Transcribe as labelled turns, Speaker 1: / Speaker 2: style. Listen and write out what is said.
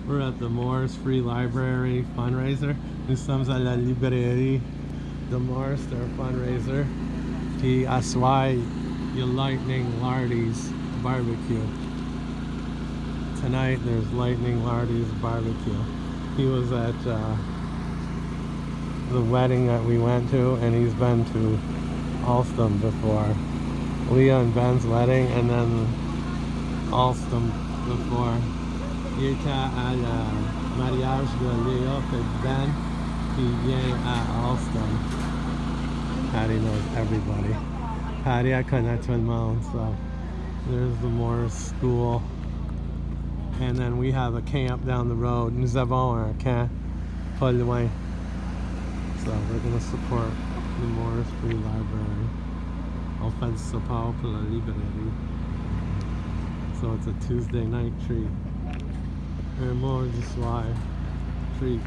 Speaker 1: We're at the Mooers Free Library fundraiser. Nous sommes à la librairie de Mooers, their fundraiser. Puis à soir, you're lightning Lardys barbecue. Tonight there's lightning Lardys barbecue. He was at the wedding that we went to, and he's been to Alstom before. Leah and Ben's wedding, and then Alstom before. Il était à la mariage de Léa et Ben, puis il vient à Alstom. Patty knows everybody. Patty, I connais tout le monde, so there's the Mooers school. And then we have a camp down the road. Nous avons un camp pas loin. So we're going to support the Mooers Free Library. On fait du support pour la librairie. So it's a Tuesday night treat. Un mardi soir treat.